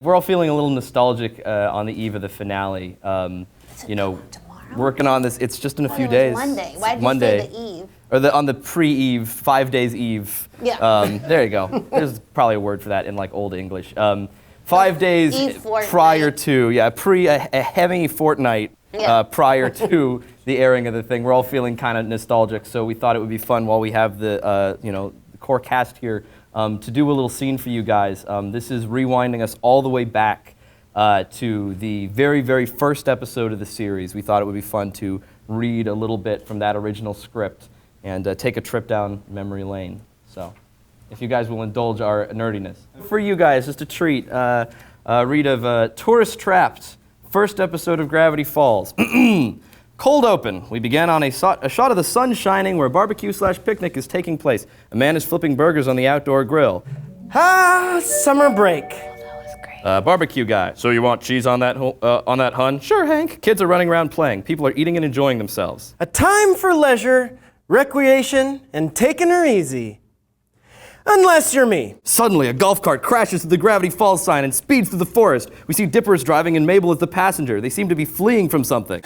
We're all feeling a little nostalgic on the eve of the finale. Working on this. It's just in a few days. Monday. Why did you say the eve? Or on the pre-eve, 5 days eve. Yeah. There you go. There's probably a word for that in like old English. 5 days prior to, a heavy fortnight prior to the airing of the thing. We're all feeling kind of nostalgic, so we thought it would be fun while we have the core cast here to do a little scene for you guys. This is rewinding us all the way back to the very, very first episode of the series. We thought it would be fun to read a little bit from that original script and take a trip down memory lane. So, if you guys will indulge our nerdiness. For you guys, just a treat, read of Tourist Trapped, first episode of Gravity Falls. Cold open. We began on a shot of the sun shining where a barbecue/picnic is taking place. A man is flipping burgers on the outdoor grill. Summer break. Barbecue guy. So you want cheese on that hun? Sure, Hank. Kids are running around playing. People are eating and enjoying themselves. A time for leisure, recreation, and taking her easy. Unless you're me. Suddenly, a golf cart crashes through the Gravity Falls sign and speeds through the forest. We see Dipper is driving and Mabel is the passenger. They seem to be fleeing from something.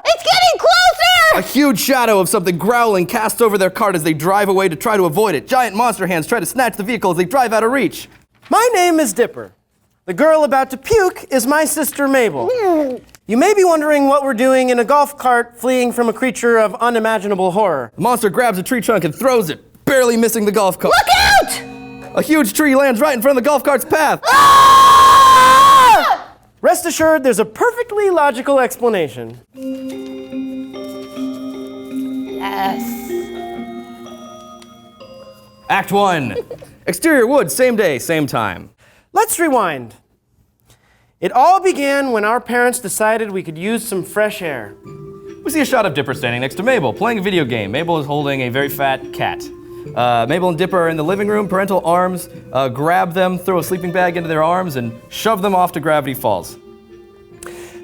It's getting closer! A huge shadow of something growling casts over their cart as they drive away to try to avoid it. Giant monster hands try to snatch the vehicle as they drive out of reach. My name is Dipper. The girl about to puke is my sister Mabel. You may be wondering what we're doing in a golf cart fleeing from a creature of unimaginable horror. The monster grabs a tree trunk and throws it, barely missing the golf cart. Look out! A huge tree lands right in front of the golf cart's path. Ah! Rest assured, there's a perfectly logical explanation. Yes. Act 1. Exterior wood, same day, same time. Let's rewind. It all began when our parents decided we could use some fresh air. We see a shot of Dipper standing next to Mabel, playing a video game. Mabel is holding a very fat cat. Mabel and Dipper are in the living room, parental arms, grab them, throw a sleeping bag into their arms, and shove them off to Gravity Falls.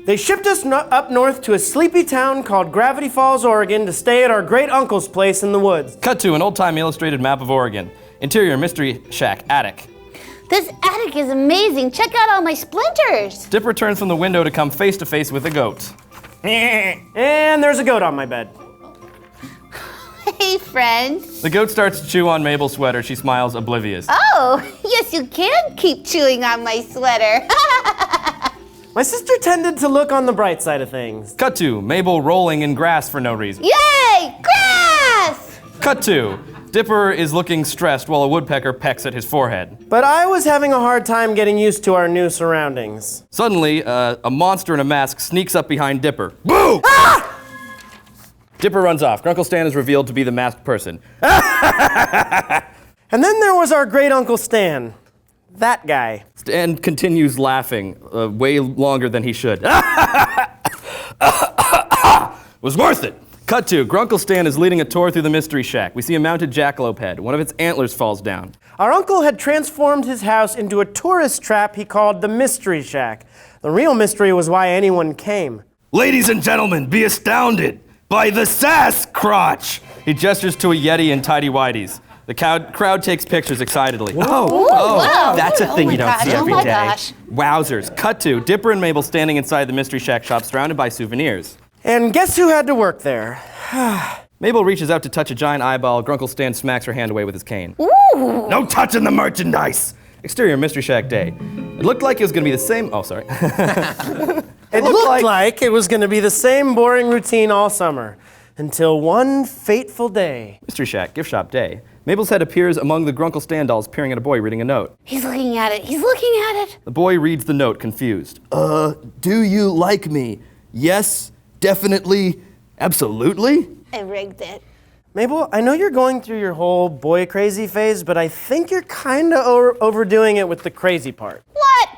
They shipped us up north to a sleepy town called Gravity Falls, Oregon to stay at our great uncle's place in the woods. Cut to an old-time illustrated map of Oregon. Interior, mystery shack, attic. This attic is amazing. Check out all my splinters. Dipper turns from the window to come face to face with a goat. And there's a goat on my bed. Hey, friend. The goat starts to chew on Mabel's sweater. She smiles, oblivious. Oh, yes, you can keep chewing on my sweater. My sister tended to look on the bright side of things. Cut to Mabel rolling in grass for no reason. Yay, grass! Cut to Dipper is looking stressed while a woodpecker pecks at his forehead. But I was having a hard time getting used to our new surroundings. Suddenly, a monster in a mask sneaks up behind Dipper. Boo! Ah! Dipper runs off. Grunkle Stan is revealed to be the masked person. And then there was our great Uncle Stan. That guy. Stan continues laughing way longer than he should. Was worth it. Cut to, Grunkle Stan is leading a tour through the mystery shack. We see a mounted jackalope head. One of its antlers falls down. Our uncle had transformed his house into a tourist trap he called the Mystery Shack. The real mystery was why anyone came. Ladies and gentlemen, be astounded by the sass crotch. He gestures to a Yeti in tidy-whities. The crowd takes pictures excitedly. Whoa. Wow. That's a thing you don't see every day. Gosh. Wowzers. Cut to, Dipper and Mabel standing inside the mystery shack shop surrounded by souvenirs. And guess who had to work there? Mabel reaches out to touch a giant eyeball. Grunkle Stan smacks her hand away with his cane. Ooh. No touching the merchandise! Exterior mystery shack day. It looked like it was going to be the same... Oh, sorry. It looked like it was going to be the same boring routine all summer. Until one fateful day. Mystery shack, gift shop day. Mabel's head appears among the Grunkle Stan dolls, peering at a boy reading a note. He's looking at it. He's looking at it. The boy reads the note, confused. Do you like me? Yes, definitely, absolutely? I rigged it. Mabel, I know you're going through your whole boy crazy phase, but I think you're kind of overdoing it with the crazy part. What?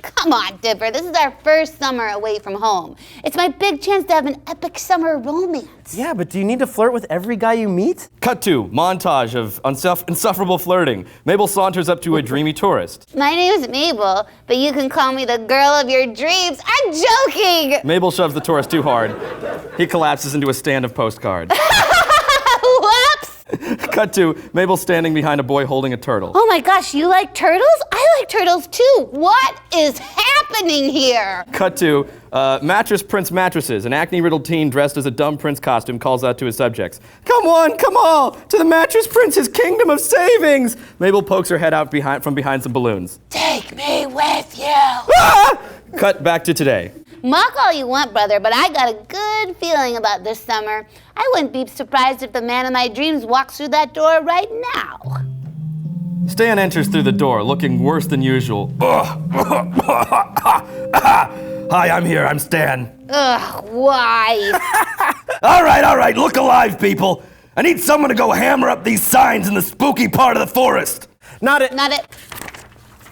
Come on, Dipper. This is our first summer away from home. It's my big chance to have an epic summer romance. Yeah, but do you need to flirt with every guy you meet? Cut to, montage of insufferable flirting. Mabel saunters up to a dreamy tourist. My name's Mabel, but you can call me the girl of your dreams. I'm joking! Mabel shoves the tourist too hard. He collapses into a stand of postcards. Whoops! Cut to Mabel standing behind a boy holding a turtle. Oh my gosh, you like turtles? I like turtles too. What is happening here? Cut to Mattress Prince Mattresses. An acne-riddled teen dressed as a dumb prince costume calls out to his subjects. Come on, come all, to the Mattress Prince's kingdom of savings. Mabel pokes her head out from behind some balloons. Take me with you. Ah! Cut back to today. Mock all you want, brother, but I got a good feeling about this summer. I wouldn't be surprised if the man of my dreams walks through that door right now. Stan enters through the door, looking worse than usual. Hi, I'm here. I'm Stan. Ugh, why? All right, look alive, people. I need someone to go hammer up these signs in the spooky part of the forest. Not it. Not it.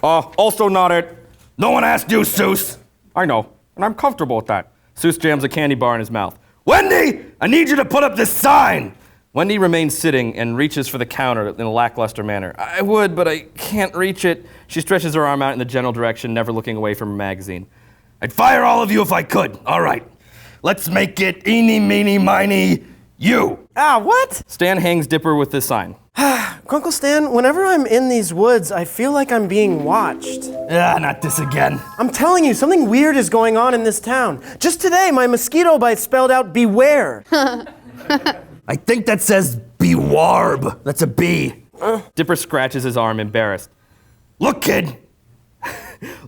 Also not it. No one asked you, Seuss. I know, and I'm comfortable with that. Seuss jams a candy bar in his mouth. Wendy, I need you to put up this sign. Wendy remains sitting and reaches for the counter in a lackluster manner. I would, but I can't reach it. She stretches her arm out in the general direction, never looking away from her magazine. I'd fire all of you if I could. All right, let's make it eeny, meeny, miny, you. What? Stan hangs Dipper with this sign. Grunkle Stan, whenever I'm in these woods, I feel like I'm being watched. Not this again. I'm telling you, something weird is going on in this town. Just today, my mosquito bite spelled out beware. I think that says bewarb. That's a B. Dipper scratches his arm, embarrassed. Look, kid.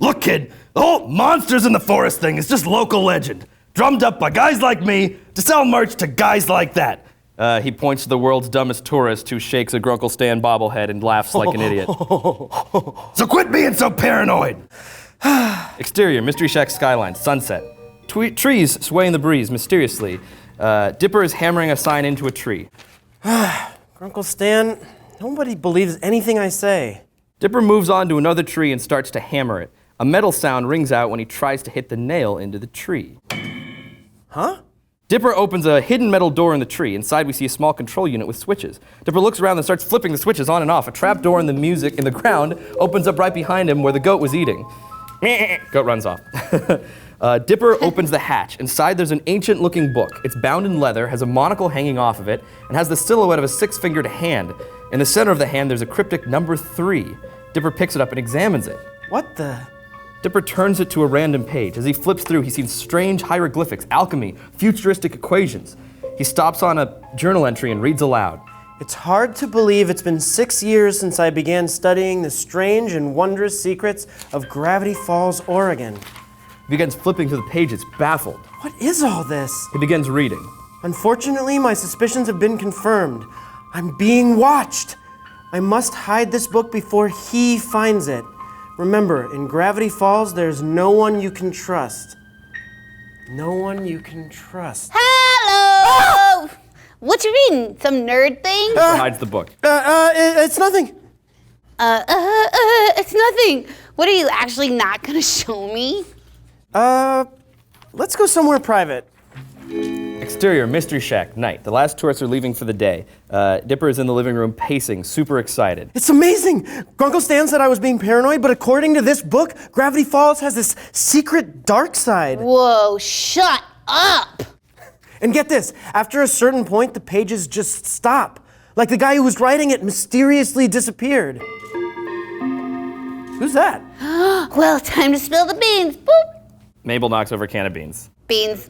Look, kid. The whole monsters in the forest thing is just local legend, drummed up by guys like me to sell merch to guys like that. He points to the world's dumbest tourist who shakes a Grunkle Stan bobblehead and laughs like an idiot. So quit being so paranoid. Exterior, Mystery Shack skyline, sunset. Trees sway in the breeze mysteriously. Dipper is hammering a sign into a tree. Grunkle Stan, nobody believes anything I say. Dipper moves on to another tree and starts to hammer it. A metal sound rings out when he tries to hit the nail into the tree. Huh? Dipper opens a hidden metal door in the tree. Inside, we see a small control unit with switches. Dipper looks around and starts flipping the switches on and off. A trap door in the ground opens up right behind him where the goat was eating. Goat runs off. Dipper opens the hatch. Inside, there's an ancient-looking book. It's bound in leather, has a monocle hanging off of it, and has the silhouette of a six-fingered hand. In the center of the hand, there's a cryptic number 3. Dipper picks it up and examines it. What the? Dipper turns it to a random page. As he flips through, he sees strange hieroglyphics, alchemy, futuristic equations. He stops on a journal entry and reads aloud. It's hard to believe it's been 6 years since I began studying the strange and wondrous secrets of Gravity Falls, Oregon. He begins flipping through the pages, baffled. What is all this? He begins reading. Unfortunately, my suspicions have been confirmed. I'm being watched. I must hide this book before he finds it. Remember, in Gravity Falls, there's no one you can trust. No one you can trust. Hello! What you reading? Some nerd thing? Hides the book. It's nothing. It's nothing. What, are you actually not gonna show me? Let's go somewhere private. Exterior, Mystery Shack, night. The last tourists are leaving for the day. Dipper is in the living room pacing, super excited. It's amazing! Grunkle Stan said I was being paranoid, but according to this book, Gravity Falls has this secret dark side. Whoa, shut up! And get this, after a certain point, the pages just stop. Like the guy who was writing it mysteriously disappeared. Who's that? Well, time to spill the beans. Boop! Mabel knocks over a can of beans. Beans.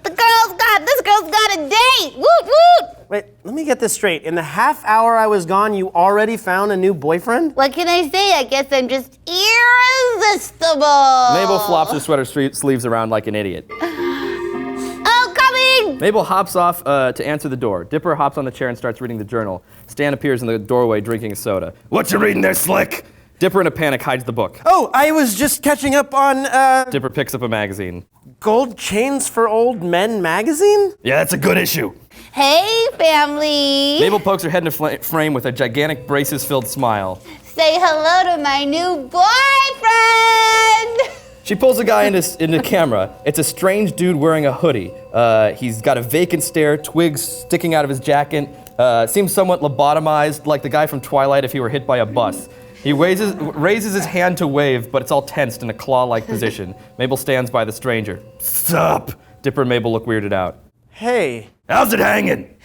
This girl's got a date! Woot woot! Wait, let me get this straight. In the half hour I was gone, you already found a new boyfriend? What can I say? I guess I'm just irresistible. Mabel flops her sweater sleeves around like an idiot. Oh, coming! Mabel hops off to answer the door. Dipper hops on the chair and starts reading the journal. Stan appears in the doorway drinking a soda. What you reading there, Slick? Dipper in a panic hides the book. Oh, I was just catching up on, Dipper picks up a magazine. Gold Chains for Old Men magazine? Yeah, that's a good issue. Hey, family. Mabel pokes her head in a frame with a gigantic braces-filled smile. Say hello to my new boyfriend. She pulls the guy into camera. It's a strange dude wearing a hoodie. He's got a vacant stare, twigs sticking out of his jacket. Seems somewhat lobotomized, like the guy from Twilight if he were hit by a bus. He raises his hand to wave, but it's all tensed in a claw-like position. Mabel stands by the stranger. Sup? Dipper and Mabel look weirded out. Hey. How's it hanging?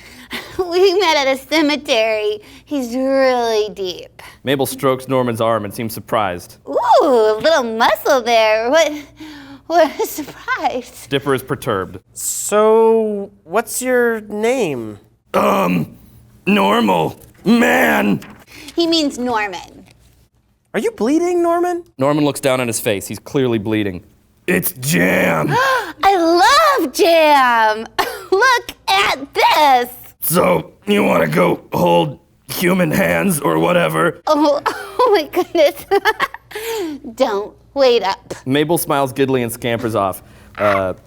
We met at a cemetery. He's really deep. Mabel strokes Norman's arm and seems surprised. Ooh, a little muscle there. What a surprise. Dipper is perturbed. So, what's your name? Normal. Man! He means Norman. Are you bleeding, Norman? Norman looks down on his face. He's clearly bleeding. It's jam! I love jam! Look at this! So, you want to go hold human hands or whatever? Oh my goodness. Don't wait up. Mabel smiles giddily and scampers off.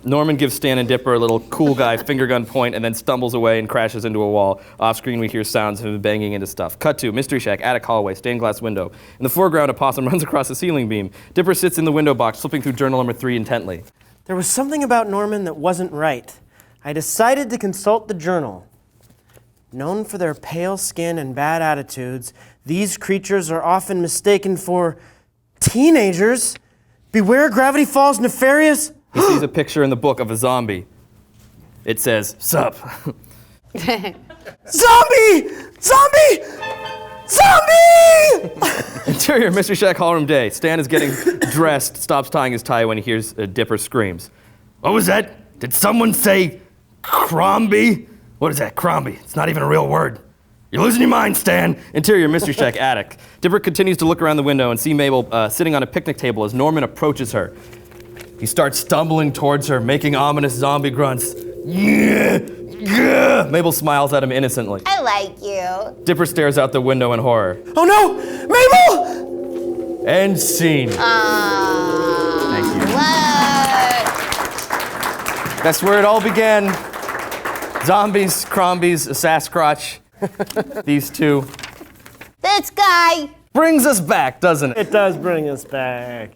Norman gives Stan and Dipper a little cool guy finger gun point and then stumbles away and crashes into a wall. Off screen, we hear sounds of him banging into stuff. Cut to Mystery Shack, attic hallway, stained glass window. In the foreground, a possum runs across a ceiling beam. Dipper sits in the window box, flipping through journal number 3 intently. There was something about Norman that wasn't right. I decided to consult the journal. Known for their pale skin and bad attitudes, these creatures are often mistaken for teenagers. Beware Gravity Falls nefarious. He sees a picture in the book of a zombie. It says, "Sup." Zombie! Zombie! Zombie! Interior, Mystery Shack hallroom day. Stan is getting dressed, stops tying his tie when he hears Dipper screams. What was that? Did someone say Crombie? What is that, Crombie? It's not even a real word. You're losing your mind, Stan. Interior, Mystery Shack attic. Dipper continues to look around the window and see Mabel sitting on a picnic table as Norman approaches her. He starts stumbling towards her, making ominous zombie grunts. Yeah, yeah. Mabel smiles at him innocently. I like you. Dipper stares out the window in horror. Oh no! Mabel! End scene. Thank you. What? That's where it all began. Zombies, Crombies, a Sasquatch. These two. This guy. Brings us back, doesn't it? It does bring us back.